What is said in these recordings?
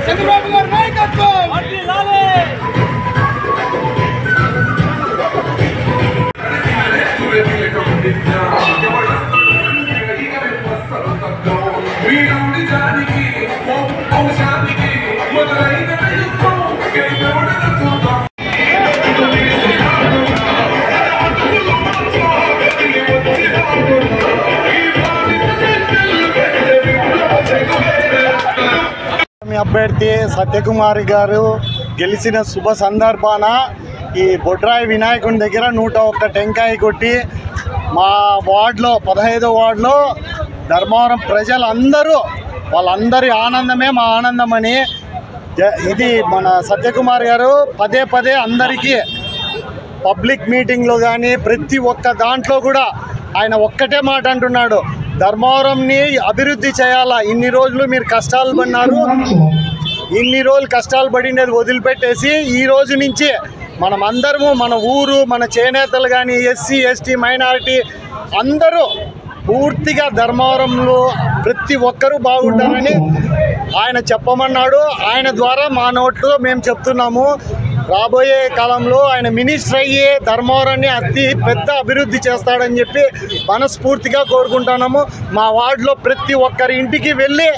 చంద్రబాబు గారి నాయకత్వం అభ్యర్థి సత్యకుమార్ గారు గెలిచిన శుభ సందర్భాన ఈ బొడ్రాయి వినాయకుని దగ్గర 101 టెంకాయ కొట్టి మా వార్డులో 15వ వార్డులో ధర్మవరం ప్రజలందరూ వాళ్ళందరి ఆనందమే మా ఆనందమని ఇది మన సత్యకుమార్ గారు పదే పదే అందరికీ పబ్లిక్ మీటింగ్లో కానీ ప్రతి ఒక్క దాంట్లో కూడా ఆయన ఒక్కటే మాట అంటున్నాడు, ధర్మవరంని అభివృద్ధి చేయాలా. ఇన్ని రోజులు మీరు కష్టాలు పడినారు, ఇన్ని రోజులు కష్టాలు పడినది వదిలిపెట్టేసి ఈ రోజు నుంచి మనం అందరము మన ఊరు మన చేనేతలు కానీ ఎస్సీ ఎస్టీ మైనారిటీ అందరూ పూర్తిగా ధర్మవరంలో ప్రతి ఒక్కరూ బాగుంటారని ఆయన చెప్పమన్నాడు. ఆయన ద్వారా మా నోట్లో మేము చెప్తున్నాము. రాబోయే కాలంలో ఆయన మినిస్టర్ అయ్యి ధర్మవరాన్ని అతి పెద్ద అభివృద్ధి చేస్తాడని చెప్పి మనస్ఫూర్తిగా కోరుకుంటున్నాము. మా వార్డులో ప్రతి ఒక్కరి ఇంటికి వెళ్ళి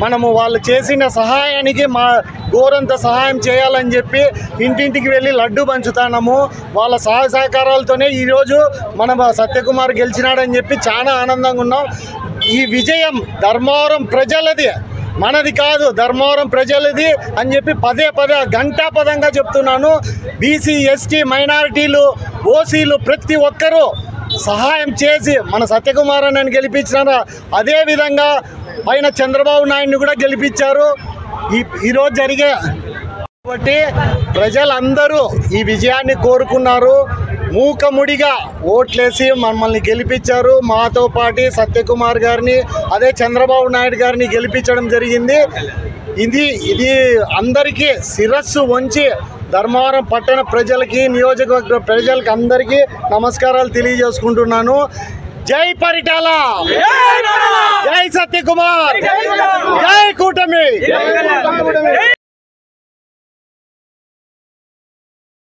మనము వాళ్ళు చేసిన సహాయానికి మా గోరంత సహాయం చేయాలని చెప్పి ఇంటింటికి వెళ్ళి లడ్డు పంచుతున్నాము. వాళ్ళ సహాయ సహకారాలతోనే ఈరోజు మనం సత్యకుమార్ గెలిచినాడని చెప్పి చాలా ఆనందంగా ఉన్నాం. ఈ విజయం ధర్మవరం ప్రజలది, మనది కాదు, ధర్మవరం ప్రజలది అని చెప్పి పదే పదే గంటాపదంగా చెప్తున్నాను. బీసీ ఎస్టీ మైనారిటీలు ఓసీలు ప్రతి ఒక్కరూ సహాయం చేసి మన సత్యకుమార్ అన్నని గెలిపించినారు. అదేవిధంగా పైన చంద్రబాబు నాయుడిని కూడా గెలిపించారు. ఈరోజు జరిగే కాబట్టి ప్రజలందరూ ఈ విజయాన్ని కోరుకున్నారు. మూకముడిగా ఓట్లేసి మమ్మల్ని గెలిపించారు. మాతో పాటు సత్యకుమార్ గారిని అదే చంద్రబాబు నాయుడు గారిని గెలిపించడం జరిగింది. ఇది అందరికీ శిరస్సు వంచి ధర్మవరం పట్టణ ప్రజలకి నియోజకవర్గ ప్రజలకి అందరికీ నమస్కారాలు తెలియజేసుకుంటున్నాను. జై పరిటాల, జై సత్యకుమార్, జై కూటమి.